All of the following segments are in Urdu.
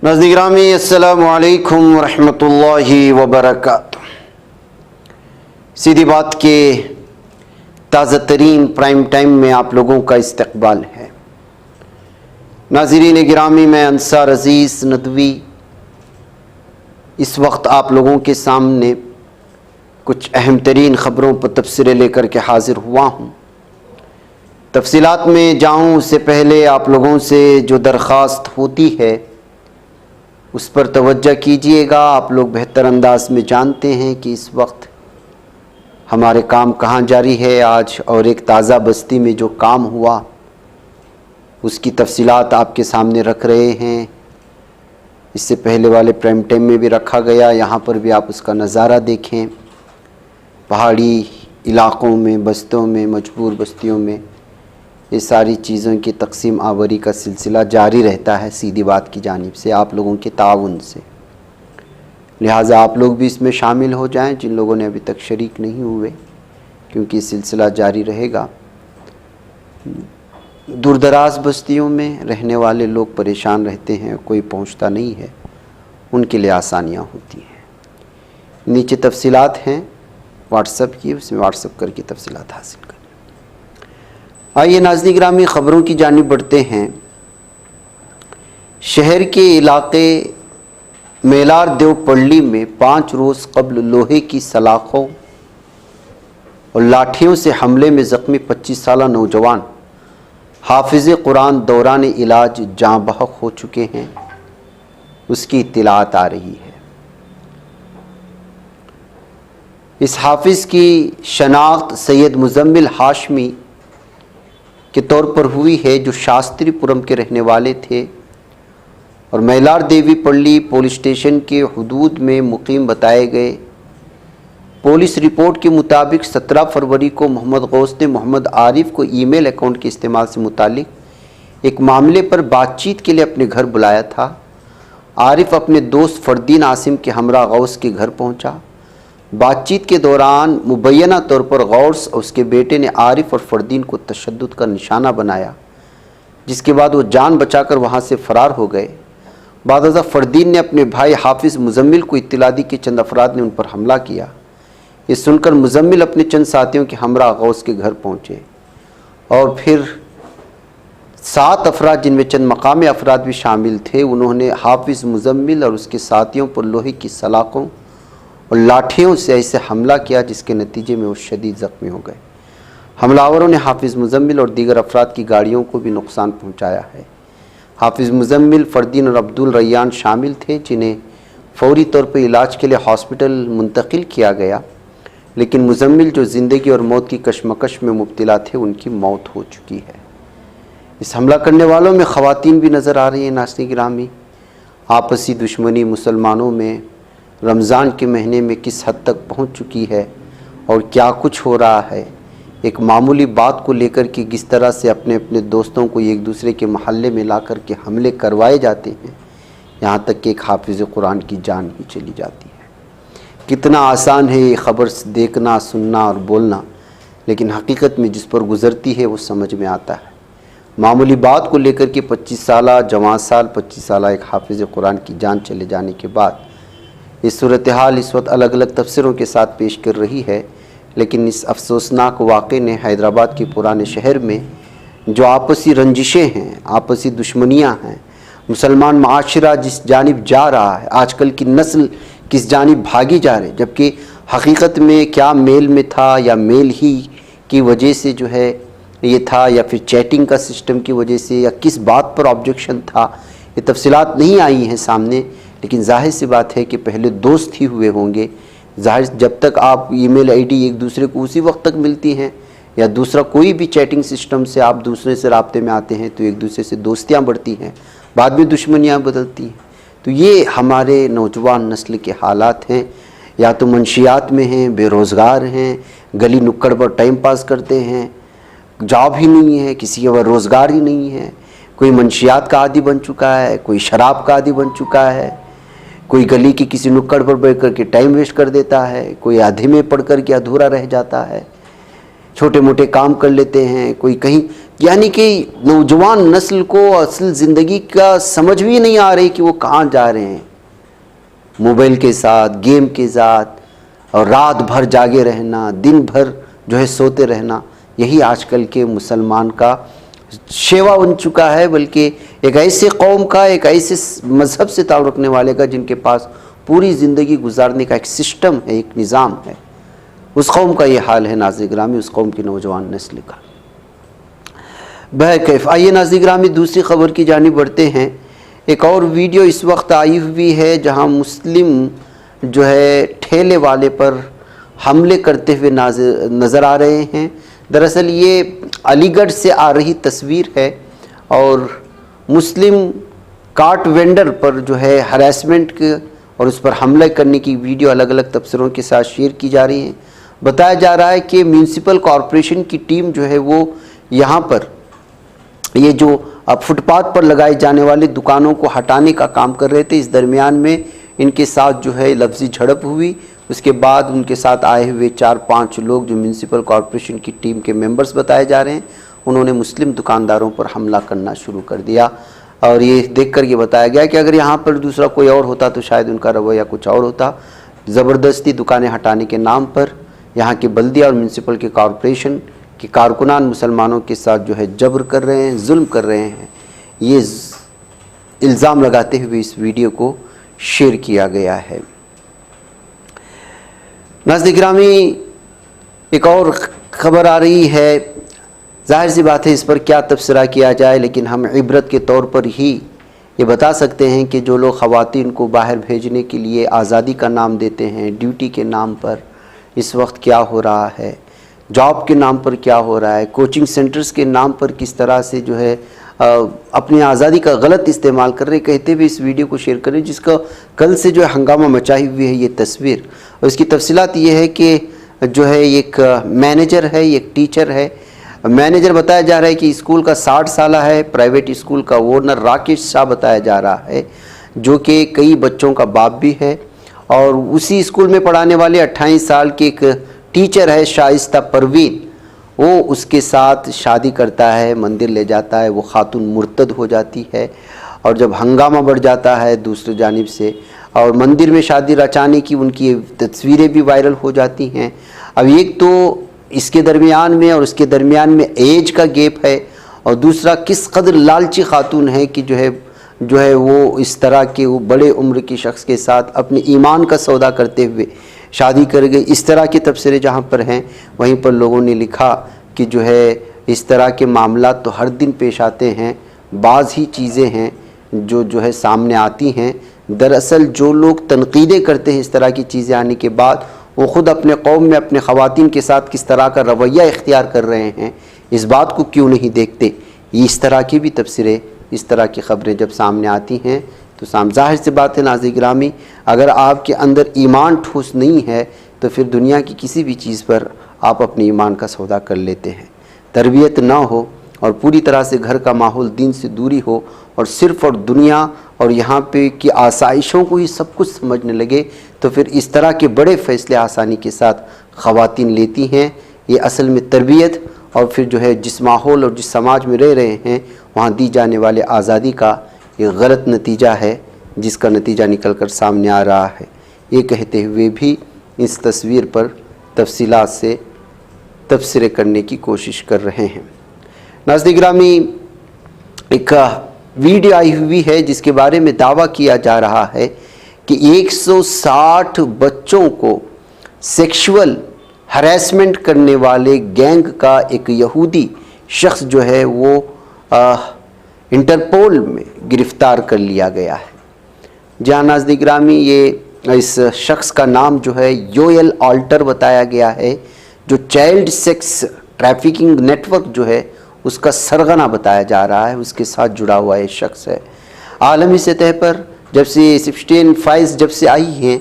ناظرین گرامی السلام علیکم ورحمۃ اللہ وبرکاتہ۔ سیدھی بات کے تازہ ترین پرائم ٹائم میں آپ لوگوں کا استقبال ہے۔ ناظرین گرامی، میں انصار عزیز ندوی اس وقت آپ لوگوں کے سامنے کچھ اہم ترین خبروں پر تبصرے لے کر کے حاضر ہوا ہوں۔ تفصیلات میں جاؤں اس سے پہلے آپ لوگوں سے جو درخواست ہوتی ہے اس پر توجہ کیجئے گا۔ آپ لوگ بہتر انداز میں جانتے ہیں کہ اس وقت ہمارے کام کہاں جاری ہے۔ آج اور ایک تازہ بستی میں جو کام ہوا اس کی تفصیلات آپ کے سامنے رکھ رہے ہیں۔ اس سے پہلے والے پرائم ٹائم میں بھی رکھا گیا، یہاں پر بھی آپ اس کا نظارہ دیکھیں۔ پہاڑی علاقوں میں، بستیوں میں، مجبور بستیوں میں یہ ساری چیزوں کی تقسیم آوری کا سلسلہ جاری رہتا ہے سیدھی بات کی جانب سے، آپ لوگوں کے تعاون سے۔ لہٰذا آپ لوگ بھی اس میں شامل ہو جائیں جن لوگوں نے ابھی تک شریک نہیں ہوئے، کیونکہ یہ سلسلہ جاری رہے گا۔ دور دراز بستیوں میں رہنے والے لوگ پریشان رہتے ہیں، کوئی پہنچتا نہیں ہے، ان کے لیے آسانیاں ہوتی ہیں۔ نیچے تفصیلات ہیں واٹس ایپ کی، اس میں واٹس ایپ کر کے تفصیلات حاصل کریں۔ آئیے ناظرین گرامی خبروں کی جانب بڑھتے ہیں۔ شہر کے علاقے میلار دیو پڑلی میں 5 روز قبل لوہے کی سلاخوں اور لاٹھیوں سے حملے میں زخمی 25 سالہ نوجوان حافظ قرآن دوران علاج جاں بحق ہو چکے ہیں، اس کی اطلاعات آ رہی ہے۔ اس حافظ کی شناخت سید مزمل ہاشمی کے طور پر ہوئی ہے، جو شاستری پورم کے رہنے والے تھے اور میلار دیوی پڑلی پولیس اسٹیشن کے حدود میں مقیم بتائے گئے۔ پولیس رپورٹ کے مطابق 17 فروری کو محمد غوث نے محمد عارف کو ای میل اکاؤنٹ کے استعمال سے متعلق ایک معاملے پر بات چیت کے لیے اپنے گھر بلایا تھا۔ عارف اپنے دوست فردین عاصم کے ہمراہ غوث کے گھر پہنچا۔ بات چیت کے دوران مبینہ طور پر غوث اور اس کے بیٹے نے عارف اور فردین کو تشدد کا نشانہ بنایا، جس کے بعد وہ جان بچا کر وہاں سے فرار ہو گئے۔ بعد ازاں فردین نے اپنے بھائی حافظ مزمل کو اطلاع دی کہ چند افراد نے ان پر حملہ کیا۔ یہ سن کر مزمل اپنے چند ساتھیوں کے ہمراہ غوث کے گھر پہنچے اور پھر 7 افراد جن میں چند مقامی افراد بھی شامل تھے، انہوں نے حافظ مزمل اور اس کے ساتھیوں پر لوہے کی سلاخوں اور لاٹھیوں سے ایسے حملہ کیا جس کے نتیجے میں وہ شدید زخمی ہو گئے۔ حملہ آوروں نے حافظ مزمل اور دیگر افراد کی گاڑیوں کو بھی نقصان پہنچایا ہے۔ حافظ مزمل، فردین اور عبد الریان شامل تھے، جنہیں فوری طور پر علاج کے لیے ہاسپٹل منتقل کیا گیا، لیکن مزمل جو زندگی اور موت کی کشمکش میں مبتلا تھے، ان کی موت ہو چکی ہے۔ اس حملہ کرنے والوں میں خواتین بھی نظر آ رہی ہیں۔ ناظرین گرامی، آپسی دشمنی مسلمانوں میں رمضان کے مہینے میں کس حد تک پہنچ چکی ہے اور کیا کچھ ہو رہا ہے، ایک معمولی بات کو لے کر کے کس طرح سے اپنے دوستوں کو ایک دوسرے کے محلے میں لا کر کے حملے کروائے جاتے ہیں، یہاں تک کہ ایک حافظ قرآن کی جان ہی چلی جاتی ہے۔ کتنا آسان ہے یہ خبر دیکھنا، سننا اور بولنا، لیکن حقیقت میں جس پر گزرتی ہے وہ سمجھ میں آتا ہے۔ معمولی بات کو لے کر کے 25 سالہ جوان سال 25 سالہ ایک حافظ قرآن کی جان چلے جانے کے بعد یہ صورتحال اس وقت الگ الگ تفسیروں کے ساتھ پیش کر رہی ہے، لیکن اس افسوسناک واقعے نے حیدرآباد کے پرانے شہر میں جو آپسی رنجشیں ہیں، آپسی دشمنیاں ہیں، مسلمان معاشرہ جس جانب جا رہا ہے، آج کل کی نسل کس جانب بھاگی جا رہی، جبکہ حقیقت میں کیا میل میں تھا یا میل ہی کی وجہ سے جو ہے یہ تھا، یا پھر چیٹنگ کا سسٹم کی وجہ سے، یا کس بات پر آبجیکشن تھا، یہ تفصیلات نہیں آئی ہیں سامنے، لیکن ظاہر سی بات ہے کہ پہلے دوست ہی ہوئے ہوں گے۔ ظاہر جب تک آپ ای میل آئی ڈی ایک دوسرے کو اسی وقت تک ملتی ہیں یا دوسرا کوئی بھی چیٹنگ سسٹم سے آپ دوسرے سے رابطے میں آتے ہیں تو ایک دوسرے سے دوستیاں بڑھتی ہیں، بعد میں دشمنیاں بدلتی ہیں۔ تو یہ ہمارے نوجوان نسل کے حالات ہیں، یا تو منشیات میں ہیں، بے روزگار ہیں، گلی نکڑ پر ٹائم پاس کرتے ہیں، جاب ہی نہیں ہے، کسی کے پاس روزگار ہی نہیں ہے، کوئی منشیات کا عادی بن چکا ہے، کوئی شراب کا عادی بن چکا ہے، کوئی گلی کی کسی نکڑ پر بیٹھ کر کے ٹائم ویسٹ کر دیتا ہے، کوئی آدھے میں پڑھ کر کے ادھورا رہ جاتا ہے، چھوٹے موٹے کام کر لیتے ہیں، کوئی کہیں یعنی کہ نوجوان نسل کو اصل زندگی کا سمجھ بھی نہیں آ رہی کہ وہ کہاں جا رہے ہیں، موبائل کے ساتھ، گیم کے ساتھ، اور رات بھر جاگے رہنا، دن بھر جو ہے سوتے رہنا، یہی آج کل کے مسلمان کا شیوا بن چکا ہے، بلکہ ایک ایسے قوم کا، ایک ایسے مذہب سے تعلق رکھنے والے کا جن کے پاس پوری زندگی گزارنے کا ایک سسٹم ہے، ایک نظام ہے، اس قوم کا یہ حال ہے ناظرین گرامی، اس قوم کی نوجوان نسل کا۔ بہرکیف آئیے ناظرین گرامی دوسری خبر کی جانب بڑھتے ہیں۔ ایک اور ویڈیو اس وقت آئی ہوئی ہے جہاں مسلم جو ہے ٹھیلے والے پر حملے کرتے ہوئے نظر آ رہے ہیں۔ دراصل یہ علی گڑھ سے آ رہی تصویر ہے اور مسلم کارٹ وینڈر پر جو ہے ہراسمنٹ اور اس پر حملہ کرنے کی ویڈیو الگ الگ تبصروں کے ساتھ شیئر کی جا رہی ہے۔ بتایا جا رہا ہے کہ میونسپل کارپوریشن کی ٹیم جو ہے وہ یہاں پر یہ جو اب فٹ پاتھ پر لگائے جانے والے دکانوں کو ہٹانے کا کام کر رہے تھے، اس درمیان میں ان کے ساتھ جو ہے لفظی جھڑپ ہوئی۔ اس کے بعد ان کے ساتھ آئے ہوئے 4-5 لوگ جو میونسپل کارپوریشن کی ٹیم کے ممبرز بتائے جا رہے ہیں، انہوں نے مسلم دکانداروں پر حملہ کرنا شروع کر دیا، اور یہ دیکھ کر یہ بتایا گیا کہ اگر یہاں پر دوسرا کوئی اور ہوتا تو شاید ان کا رویہ کچھ اور ہوتا۔ زبردستی دکانیں ہٹانے کے نام پر یہاں کے بلدیہ اور میونسپل کے کارپوریشن کے کارکنان مسلمانوں کے ساتھ جو ہے جبر کر رہے ہیں، ظلم کر رہے ہیں، یہ الزام لگاتے ہوئے اس ویڈیو کو شیئر کیا گیا ہے۔ ناظرین گرامی ایک اور خبر آ رہی ہے، ظاہر سی بات ہے اس پر کیا تبصرہ کیا جائے، لیکن ہم عبرت کے طور پر ہی یہ بتا سکتے ہیں کہ جو لوگ خواتین کو باہر بھیجنے کے لیے آزادی کا نام دیتے ہیں، ڈیوٹی کے نام پر اس وقت کیا ہو رہا ہے، جاب کے نام پر کیا ہو رہا ہے، کوچنگ سینٹرز کے نام پر کس طرح سے جو ہے اپنی آزادی کا غلط استعمال کر رہے، کہتے ہوئے اس ویڈیو کو شیئر کریں جس کا کل سے جو ہے ہنگامہ مچائی ہوئی ہے یہ تصویر۔ اور اس کی تفصیلات یہ ہے کہ جو ہے ایک مینیجر ہے، ایک ٹیچر ہے، مینیجر بتایا جا رہا ہے کہ اسکول کا 60 سالہ ہے، پرائیویٹ اسکول کا اونر راکیش شاہ بتایا جا رہا ہے، جو کہ کئی بچوں کا باپ بھی ہے، اور اسی اسکول میں پڑھانے والے 28 سال کے ایک ٹیچر ہے شائستہ پروین، وہ اس کے ساتھ شادی کرتا ہے، مندر لے جاتا ہے، وہ خاتون مرتد ہو جاتی ہے، اور جب ہنگامہ بڑھ جاتا ہے دوسری جانب سے، اور مندر میں شادی رچانے کی ان کی تصویریں بھی وائرل ہو جاتی ہیں۔ اب ایک تو اس کے درمیان میں اور اس کے درمیان میں ایج کا گیپ ہے، اور دوسرا کس قدر لالچی خاتون ہے کہ جو ہے وہ اس طرح کے وہ بڑے عمر کے شخص کے ساتھ اپنے ایمان کا سودا کرتے ہوئے شادی کر گئی۔ اس طرح کے تبصرے جہاں پر ہیں وہیں پر لوگوں نے لکھا کہ جو ہے اس طرح کے معاملات تو ہر دن پیش آتے ہیں، بعض ہی چیزیں ہیں جو ہے سامنے آتی ہیں۔ دراصل جو لوگ تنقیدیں کرتے ہیں اس طرح کی چیزیں آنے کے بعد، وہ خود اپنے قوم میں اپنے خواتین کے ساتھ کس طرح کا رویہ اختیار کر رہے ہیں، اس بات کو کیوں نہیں دیکھتے؟ یہ اس طرح کی بھی تبصرے، اس طرح کی خبریں جب سامنے آتی ہیں تو ظاہر سی بات ہے ناظرین گرامی، اگر آپ کے اندر ایمان ٹھوس نہیں ہے تو پھر دنیا کی کسی بھی چیز پر آپ اپنے ایمان کا سودا کر لیتے ہیں۔ تربیت نہ ہو اور پوری طرح سے گھر کا ماحول دین سے دوری ہو، اور صرف اور دنیا اور یہاں پہ کی آسائشوں کو ہی سب کچھ سمجھنے لگے، تو پھر اس طرح کے بڑے فیصلے آسانی کے ساتھ خواتین لیتی ہیں۔ یہ اصل میں تربیت اور پھر جو ہے جس ماحول اور جس سماج میں رہ رہے ہیں وہاں دی جانے والے آزادی کا یہ غلط نتیجہ ہے، جس کا نتیجہ نکل کر سامنے آ رہا ہے۔ یہ کہتے ہوئے بھی اس تصویر پر تفصیلات سے تبصرے کرنے کی کوشش کر رہے ہیں۔ ناظرین گرامی ایک ویڈیو آئی ہوئی ہے جس کے بارے میں دعویٰ کیا جا رہا ہے کہ 160 بچوں کو سیکشول ہراسمنٹ کرنے والے گینگ کا ایک یہودی شخص جو ہے وہ انٹرپول میں گرفتار کر لیا گیا ہے۔ جہاں ناظرین گرامی یہ اس شخص کا نام جو ہے یوئل آلٹر بتایا گیا ہے، جو child sex trafficking network جو ہے اس کا سرغنہ بتایا جا رہا ہے، اس کے ساتھ جڑا ہوا یہ شخص ہے۔ عالمی سطح پر جب سے 16 فائلز جب سے آئی ہیں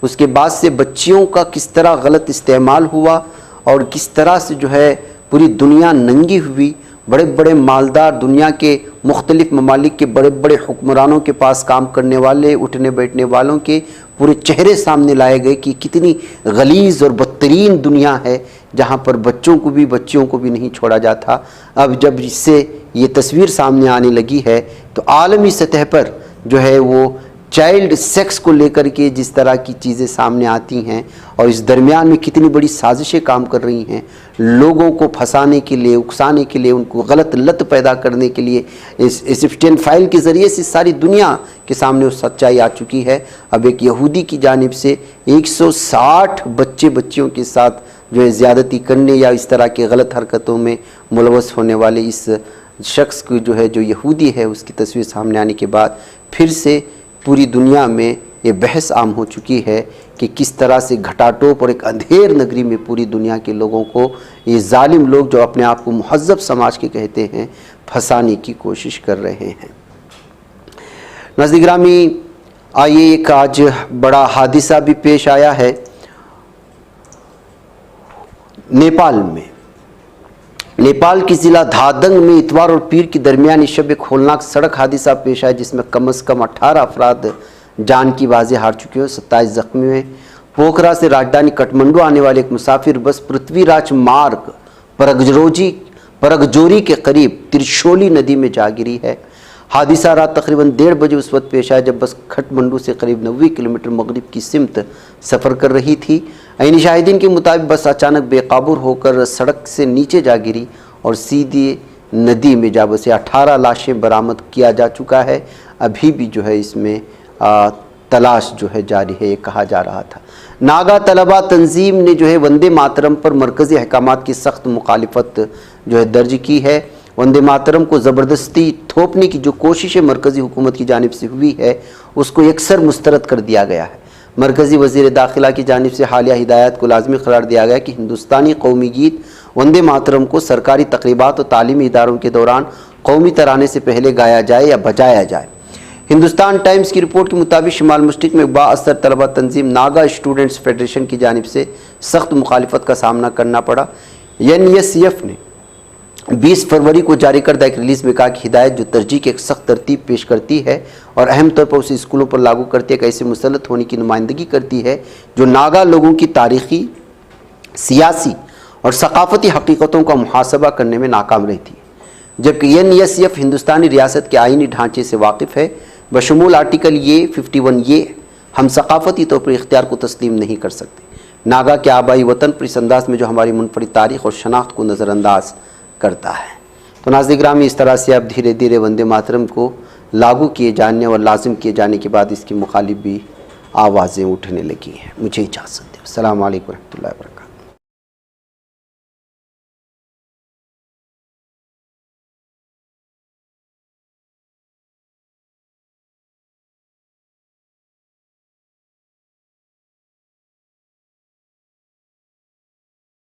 اس کے بعد سے بچیوں کا کس طرح غلط استعمال ہوا اور کس طرح سے جو ہے پوری دنیا ننگی ہوئی، بڑے بڑے مالدار دنیا کے مختلف ممالک کے بڑے بڑے حکمرانوں کے پاس کام کرنے والے اٹھنے بیٹھنے والوں کے پورے چہرے سامنے لائے گئے کہ کتنی غلیظ اور ترین دنیا ہے جہاں پر بچوں کو بھی بچیوں کو بھی نہیں چھوڑا جاتا. اب جب اس سے یہ تصویر سامنے آنے لگی ہے تو عالمی سطح پر جو ہے وہ چائلڈ سیکس کو لے کر کے جس طرح کی چیزیں سامنے آتی ہیں اور اس درمیان میں کتنی بڑی سازشیں کام کر رہی ہیں لوگوں کو پھنسانے کے لیے، اکسانے کے لیے، ان کو غلط لت پیدا کرنے کے لیے، اس ایسپشٹین فائل کے ذریعے سے ساری دنیا کے سامنے وہ سچائی آ چکی ہے. اب ایک یہودی کی جانب سے 160 بچیوں کے ساتھ جو ہے زیادتی کرنے یا اس طرح کے غلط حرکتوں میں ملوث ہونے والے اس شخص کو جو ہے جو یہودی ہے اس کی تصویر سامنے آنے کے بعد پھر سے پوری دنیا میں یہ بحث عام ہو چکی ہے کہ کس طرح سے گھٹاٹوپ اور ایک اندھیر نگری میں پوری دنیا کے لوگوں کو یہ ظالم لوگ جو اپنے آپ کو مہذب سماج کے کہتے ہیں پھنسانے کی کوشش کر رہے ہیں. ناظرین گرامی، آئیے ایک آج بڑا حادثہ بھی پیش آیا ہے نیپال میں. نیپال کی ضلع دھادنگ میں اتوار اور پیر کی درمیانی شب ایک ہولناک سڑک حادثہ پیش آیا جس میں کم از کم 18 افراد جان کی بازی ہار چکے ہیں، 27 زخمی ہوئے. پوکھرا سے راجدھانی کٹمنڈو آنے والے ایک مسافر بس پرتھوی راج مارگ پرگجوری کے قریب ترشولی ندی میں جا گری ہے. حادثہ رات تقریباً 1:30 بجے اس وقت پیش آیا جب بس کھٹمنڈو سے قریب 90 کلومیٹر مغرب کی سمت سفر کر رہی تھی. عینی شاہدین کے مطابق بس اچانک بے قابو ہو کر سڑک سے نیچے جا گری اور سیدھی ندی میں جا بسے. 18 لاشیں برآمد کیا جا چکا ہے. ابھی بھی جو ہے اس میں تلاش جو ہے جاری ہے، یہ کہا جا رہا تھا. ناگا طلبہ تنظیم نے جو ہے وندے ماترم پر مرکزی احکامات کی سخت مخالفت جو ہے درج کی ہے. وندے ماترم کو زبردستی تھوپنے کی جو کوششیں مرکزی حکومت کی جانب سے ہوئی ہے اس کو یکسر مسترد کر دیا گیا ہے. مرکزی وزیر داخلہ کی جانب سے حالیہ ہدایات کو لازمی قرار دیا گیا کہ ہندوستانی قومی گیت وندے ماترم کو سرکاری تقریبات اور تعلیمی اداروں کے دوران قومی ترانے سے پہلے گایا جائے یا بجایا جائے. ہندوستان ٹائمز کی رپورٹ کے مطابق شمال مشرق میں با اثر طلبہ تنظیم ناگا اسٹوڈنٹس فیڈریشن کی جانب سے سخت مخالفت کا سامنا کرنا پڑا. NSF نے 20 فروری کو جاری کردہ ایک ریلیز میں کہا کہ ہدایت جو ترجیح کی ایک سخت ترتیب پیش کرتی ہے اور اہم طور پر اسے اسکولوں پر لاگو کرتی ہے کہ ایسے مسلط ہونے کی نمائندگی کرتی ہے جو ناگا لوگوں کی تاریخی، سیاسی اور ثقافتی حقیقتوں کا محاسبہ کرنے میں ناکام رہتی ہے. جبکہ NSF ہندوستانی ریاست کے آئینی ڈھانچے سے واقف ہے بشمول آرٹیکل 51 ہم ثقافتی طور پر اختیار کو تسلیم نہیں کر سکتے. ناگا کے آبائی وطن پر اس انداز میں جو ہماری منفرد تاریخ اور شناخت کو نظر انداز کرتا ہے. تو ناظرین گرامی، اس طرح سے اب دھیرے دھیرے وندے ماترم کو لاگو کیے جانے اور لازم کیے جانے کے بعد اس کی مخالف بھی آوازیں اٹھنے لگی ہیں. مجھے اجازت دیں. السلام علیکم ورحمۃ اللہ وبرکاتہ.